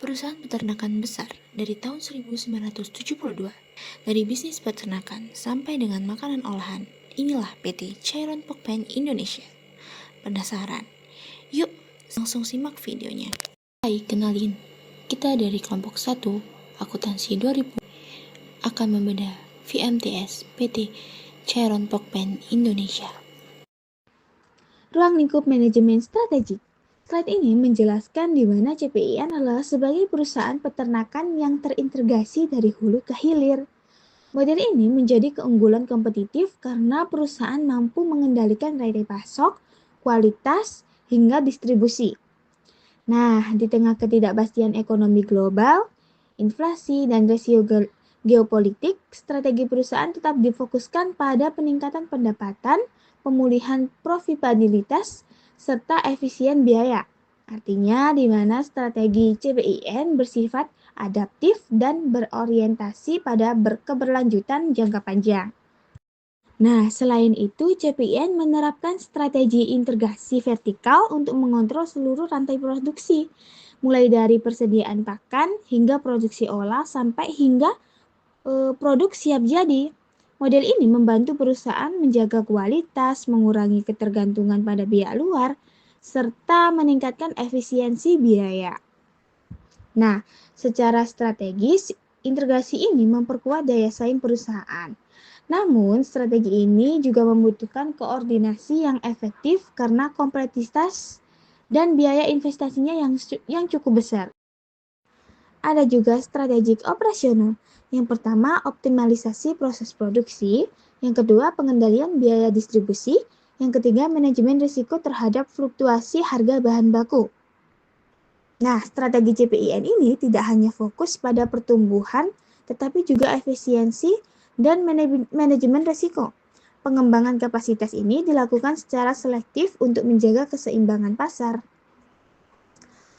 Perusahaan peternakan besar dari tahun 1972, dari bisnis peternakan sampai dengan makanan olahan, inilah PT Cheiron Pokpen Indonesia. Penasaran? Yuk, langsung simak videonya. Hai, kenalin. Kita dari kelompok 1, akuntansi 2000, akan membedah VMTS PT Cheiron Pokpen Indonesia. Ruang lingkup manajemen strategik. Slide ini menjelaskan di mana CPIN adalah sebagai perusahaan peternakan yang terintegrasi dari hulu ke hilir. Model ini menjadi keunggulan kompetitif karena perusahaan mampu mengendalikan rantai pasok, kualitas, hingga distribusi. Nah, di tengah ketidakpastian ekonomi global, inflasi, dan resiko geopolitik, strategi perusahaan tetap difokuskan pada peningkatan pendapatan, pemulihan profitabilitas, serta efisien biaya. Artinya, di mana strategi CPIN bersifat adaptif dan berorientasi pada keberlanjutan jangka panjang. Nah, selain itu, CPIN menerapkan strategi integrasi vertikal untuk mengontrol seluruh rantai produksi, mulai dari persediaan pakan hingga produksi olah sampai hingga produk siap jadi. Model ini membantu perusahaan menjaga kualitas, mengurangi ketergantungan pada pihak luar, serta meningkatkan efisiensi biaya. Nah, secara strategis, integrasi ini memperkuat daya saing perusahaan. Namun, strategi ini juga membutuhkan koordinasi yang efektif karena kompleksitas dan biaya investasinya yang cukup besar. Ada juga strategik operasional. Yang pertama, optimalisasi proses produksi. Yang kedua, pengendalian biaya distribusi. Yang ketiga, manajemen risiko terhadap fluktuasi harga bahan baku. Nah, strategi CPIN ini tidak hanya fokus pada pertumbuhan, tetapi juga efisiensi dan manajemen risiko. Pengembangan kapasitas ini dilakukan secara selektif untuk menjaga keseimbangan pasar.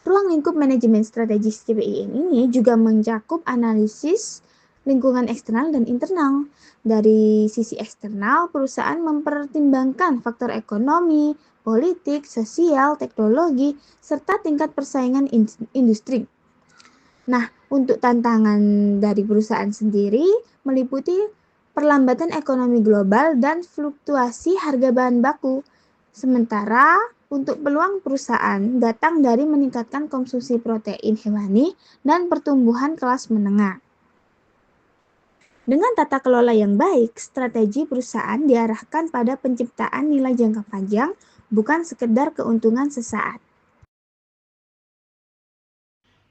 Ruang lingkup manajemen strategis CPIN ini juga mencakup analisis lingkungan eksternal dan internal. Dari sisi eksternal, perusahaan mempertimbangkan faktor ekonomi, politik, sosial, teknologi, serta tingkat persaingan industri. Nah, untuk tantangan dari perusahaan sendiri meliputi perlambatan ekonomi global dan fluktuasi harga bahan baku. Sementara untuk peluang perusahaan datang dari meningkatkan konsumsi protein hewani dan pertumbuhan kelas menengah. Dengan tata kelola yang baik, strategi perusahaan diarahkan pada penciptaan nilai jangka panjang, bukan sekedar keuntungan sesaat.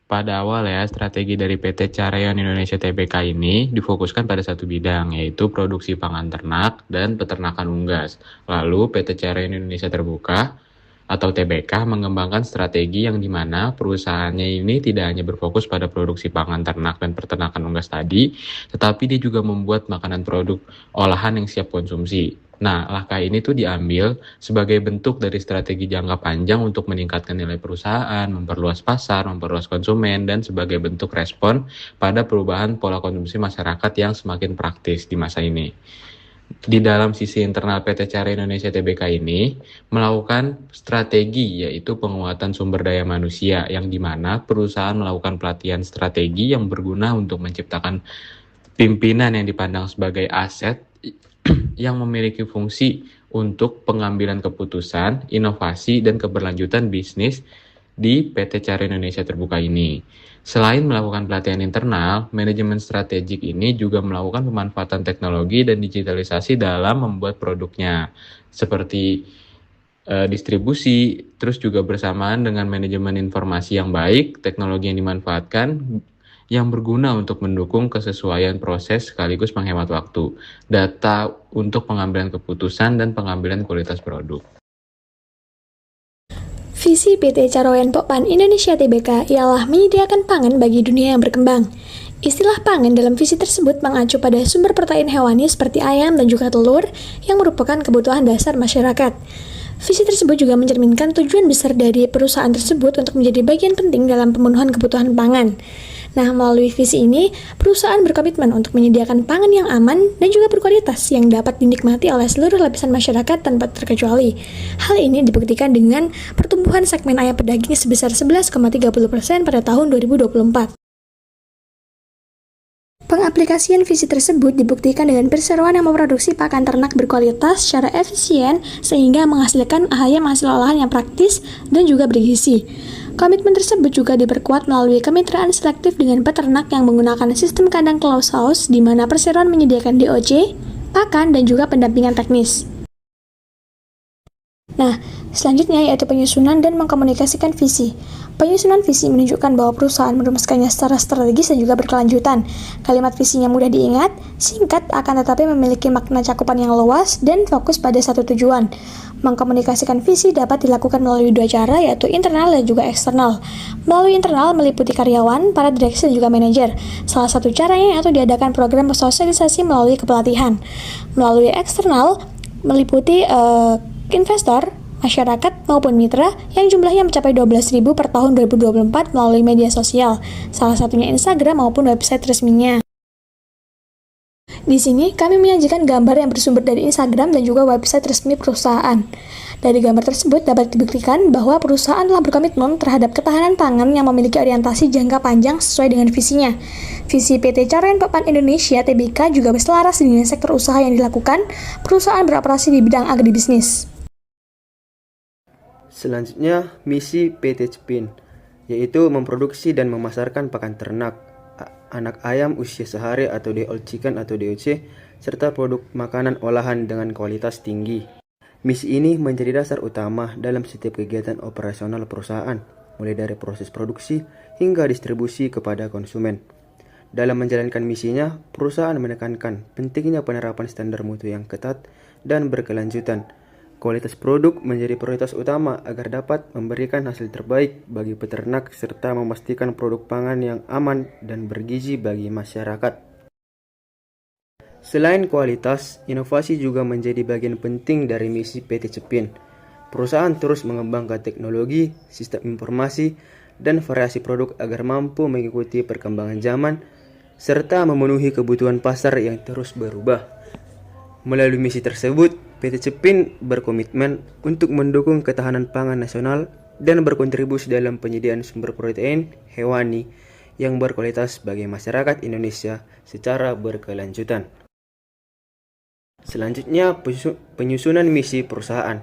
Pada awal strategi dari PT Cheiron Indonesia Tbk ini difokuskan pada satu bidang, yaitu produksi pangan ternak dan peternakan unggas. Lalu PT Cheiron Indonesia Terbuka atau TBK mengembangkan strategi yang dimana perusahaannya ini tidak hanya berfokus pada produksi pangan ternak dan peternakan unggas tadi, tetapi dia juga membuat makanan produk olahan yang siap konsumsi. Nah, langkah ini tuh diambil sebagai bentuk dari strategi jangka panjang untuk meningkatkan nilai perusahaan, memperluas pasar, memperluas konsumen, dan sebagai bentuk respon pada perubahan pola konsumsi masyarakat yang semakin praktis di masa ini. Di dalam sisi internal PT Cheiron Indonesia Tbk ini melakukan strategi, yaitu penguatan sumber daya manusia, yang dimana perusahaan melakukan pelatihan strategi yang berguna untuk menciptakan pimpinan yang dipandang sebagai aset yang memiliki fungsi untuk pengambilan keputusan, inovasi, dan keberlanjutan bisnis di PT Cheiron Indonesia Terbuka ini. Selain melakukan pelatihan internal, manajemen strategik ini juga melakukan pemanfaatan teknologi dan digitalisasi dalam membuat produknya, seperti distribusi, terus juga bersamaan dengan manajemen informasi yang baik, teknologi yang dimanfaatkan yang berguna untuk mendukung kesesuaian proses sekaligus menghemat waktu, data untuk pengambilan keputusan, dan pengambilan kualitas produk. Visi PT Cheiron Pokpen Indonesia Tbk ialah menyediakan pangan bagi dunia yang berkembang. Istilah pangan dalam visi tersebut mengacu pada sumber protein hewani seperti ayam dan juga telur yang merupakan kebutuhan dasar masyarakat. Visi tersebut juga mencerminkan tujuan besar dari perusahaan tersebut untuk menjadi bagian penting dalam pemenuhan kebutuhan pangan. Nah, melalui visi ini, perusahaan berkomitmen untuk menyediakan pangan yang aman dan juga berkualitas yang dapat dinikmati oleh seluruh lapisan masyarakat tanpa terkecuali. Hal ini dibuktikan dengan pertumbuhan segmen ayam pedaging sebesar 11,30% pada tahun 2024. Pengaplikasian visi tersebut dibuktikan dengan perseroan yang memproduksi pakan ternak berkualitas secara efisien sehingga menghasilkan ayam hasil olahan yang praktis dan juga bergizi. Komitmen tersebut juga diperkuat melalui kemitraan selektif dengan peternak yang menggunakan sistem kandang closed house di mana perseroan menyediakan DOC, pakan, dan juga pendampingan teknis. Nah, selanjutnya yaitu penyusunan dan mengkomunikasikan visi. Penyusunan visi menunjukkan bahwa perusahaan merumuskannya secara strategis dan juga berkelanjutan. Kalimat visinya mudah diingat, singkat, akan tetapi memiliki makna cakupan yang luas dan fokus pada satu tujuan. Mengkomunikasikan visi dapat dilakukan melalui dua cara, yaitu internal dan juga eksternal. Melalui internal meliputi karyawan, para direksi, dan juga manajer. Salah satu caranya yaitu diadakan program sosialisasi melalui kepelatihan. Melalui eksternal meliputi investor, masyarakat, maupun mitra yang jumlahnya mencapai 12.000 per tahun 2024 melalui media sosial, salah satunya Instagram maupun website resminya. Di sini, kami menyajikan gambar yang bersumber dari Instagram dan juga website resmi perusahaan. Dari gambar tersebut dapat dibuktikan bahwa perusahaan telah berkomitmen terhadap ketahanan pangan yang memiliki orientasi jangka panjang sesuai dengan visinya. Visi PT Carayon Pokpan Indonesia (TBK) juga berselaras dengan sektor usaha yang dilakukan perusahaan beroperasi di bidang agribisnis. Selanjutnya, misi PT Cepin, yaitu memproduksi dan memasarkan pakan ternak, anak ayam usia sehari atau day old chicken atau DOC, serta produk makanan olahan dengan kualitas tinggi. Misi ini menjadi dasar utama dalam setiap kegiatan operasional perusahaan, mulai dari proses produksi hingga distribusi kepada konsumen. Dalam menjalankan misinya, perusahaan menekankan pentingnya penerapan standar mutu yang ketat dan berkelanjutan. Kualitas produk menjadi prioritas utama agar dapat memberikan hasil terbaik bagi peternak serta memastikan produk pangan yang aman dan bergizi bagi masyarakat. Selain kualitas, inovasi juga menjadi bagian penting dari misi PT Cepin. Perusahaan terus mengembangkan teknologi, sistem informasi, dan variasi produk agar mampu mengikuti perkembangan zaman serta memenuhi kebutuhan pasar yang terus berubah. Melalui misi tersebut, PT Cepin berkomitmen untuk mendukung ketahanan pangan nasional dan berkontribusi dalam penyediaan sumber protein hewani yang berkualitas bagi masyarakat Indonesia secara berkelanjutan. Selanjutnya, penyusunan misi perusahaan.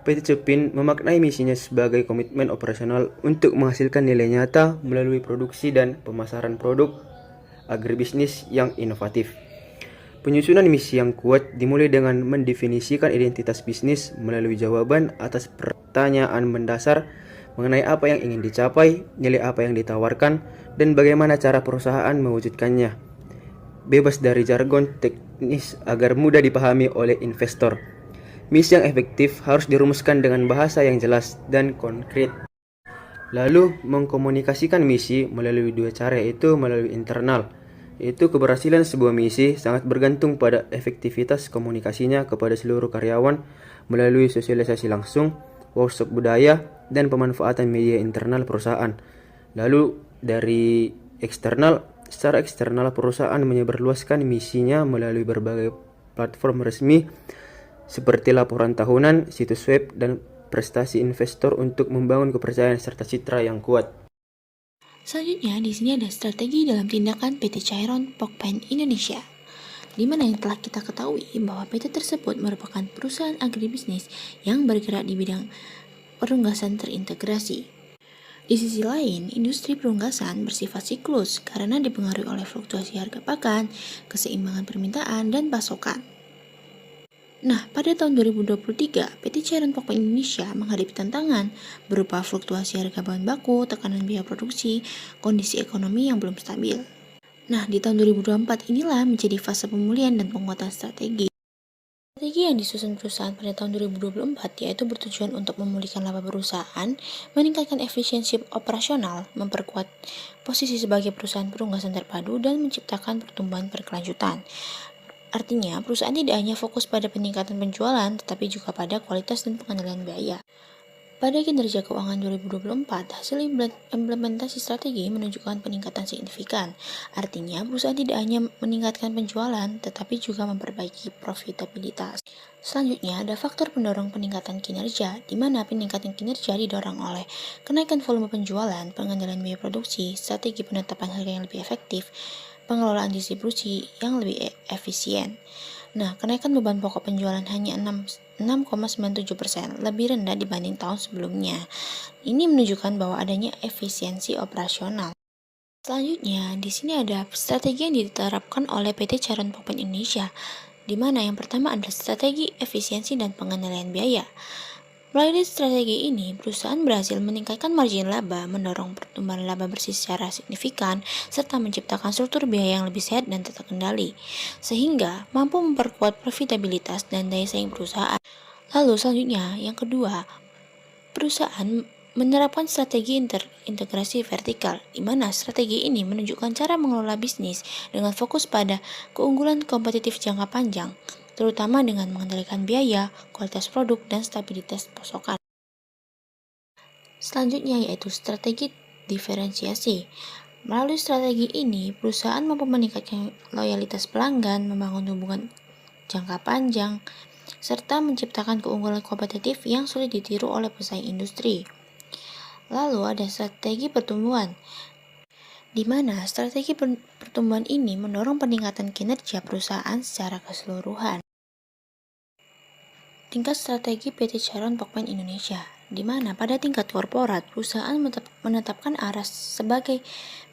PT Cepin memaknai misinya sebagai komitmen operasional untuk menghasilkan nilai nyata melalui produksi dan pemasaran produk agribisnis yang inovatif. Penyusunan misi yang kuat dimulai dengan mendefinisikan identitas bisnis melalui jawaban atas pertanyaan mendasar mengenai apa yang ingin dicapai, nilai apa yang ditawarkan, dan bagaimana cara perusahaan mewujudkannya. Bebas dari jargon teknis agar mudah dipahami oleh investor. Misi yang efektif harus dirumuskan dengan bahasa yang jelas dan konkret. Lalu, mengkomunikasikan misi melalui dua cara, yaitu melalui internal, yaitu keberhasilan sebuah misi sangat bergantung pada efektivitas komunikasinya kepada seluruh karyawan melalui sosialisasi langsung, workshop budaya, dan pemanfaatan media internal perusahaan. Lalu dari eksternal, secara eksternal perusahaan menyebarluaskan misinya melalui berbagai platform resmi seperti laporan tahunan, situs web, dan prestasi investor untuk membangun kepercayaan serta citra yang kuat. Selanjutnya, di sini ada strategi dalam tindakan PT Cairon Pokpen Indonesia, di mana yang telah kita ketahui bahwa PT tersebut merupakan perusahaan agribisnis yang bergerak di bidang perunggasan terintegrasi. Di sisi lain, industri perunggasan bersifat siklus karena dipengaruhi oleh fluktuasi harga pakan, keseimbangan permintaan, dan pasokan. Nah, pada tahun 2023, PT Cairon Pokpen Indonesia menghadapi tantangan berupa fluktuasi harga bahan baku, tekanan biaya produksi, kondisi ekonomi yang belum stabil. Nah, di tahun 2024 inilah menjadi fase pemulihan dan penguatan strategi. Strategi yang disusun perusahaan pada tahun 2024 yaitu bertujuan untuk memulihkan laba perusahaan, meningkatkan efisiensi operasional, memperkuat posisi sebagai perusahaan perunggasan terpadu, dan menciptakan pertumbuhan berkelanjutan. Artinya, perusahaan tidak hanya fokus pada peningkatan penjualan, tetapi juga pada kualitas dan pengendalian biaya. Pada kinerja keuangan 2024, hasil implementasi strategi menunjukkan peningkatan signifikan. Artinya, perusahaan tidak hanya meningkatkan penjualan, tetapi juga memperbaiki profitabilitas. Selanjutnya, ada faktor pendorong peningkatan kinerja, di mana peningkatan kinerja didorong oleh kenaikan volume penjualan, pengendalian biaya produksi, strategi penetapan harga yang lebih efektif, pengelolaan distribusi yang lebih efisien. Nah, kenaikan beban pokok penjualan hanya 6,97%, lebih rendah dibanding tahun sebelumnya. Ini menunjukkan bahwa adanya efisiensi operasional. Selanjutnya, di sini ada strategi yang diterapkan oleh PT Charon Pokpen Indonesia, di mana yang pertama adalah strategi efisiensi dan pengendalian biaya. Melalui strategi ini, perusahaan berhasil meningkatkan margin laba, mendorong pertumbuhan laba bersih secara signifikan, serta menciptakan struktur biaya yang lebih sehat dan terkendali, sehingga mampu memperkuat profitabilitas dan daya saing perusahaan. Lalu selanjutnya, yang kedua, perusahaan menerapkan strategi integrasi vertikal, di mana strategi ini menunjukkan cara mengelola bisnis dengan fokus pada keunggulan kompetitif jangka panjang, terutama dengan mengendalikan biaya, kualitas produk, dan stabilitas pasokan. Selanjutnya yaitu strategi diferensiasi. Melalui strategi ini, perusahaan mampu meningkatkan loyalitas pelanggan, membangun hubungan jangka panjang, serta menciptakan keunggulan kompetitif yang sulit ditiru oleh pesaing industri. Lalu ada strategi pertumbuhan, di mana strategi pertumbuhan ini mendorong peningkatan kinerja perusahaan secara keseluruhan. Tingkat strategi PT Charon Pokpen Indonesia, di mana pada tingkat korporat, perusahaan menetapkan arah sebagai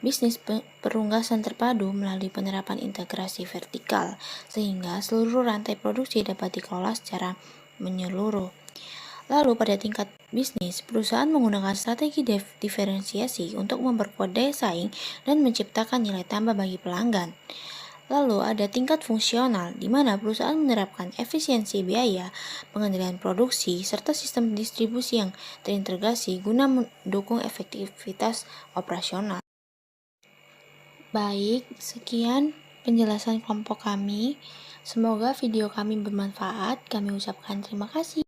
bisnis perunggasan terpadu melalui penerapan integrasi vertikal, sehingga seluruh rantai produksi dapat dikelola secara menyeluruh. Lalu pada tingkat bisnis, perusahaan menggunakan strategi diferensiasi untuk memperkuat daya saing dan menciptakan nilai tambah bagi pelanggan. Lalu ada tingkat fungsional, di mana perusahaan menerapkan efisiensi biaya, pengendalian produksi, serta sistem distribusi yang terintegrasi guna mendukung efektivitas operasional. Baik, sekian penjelasan kelompok kami. Semoga video kami bermanfaat. Kami ucapkan terima kasih.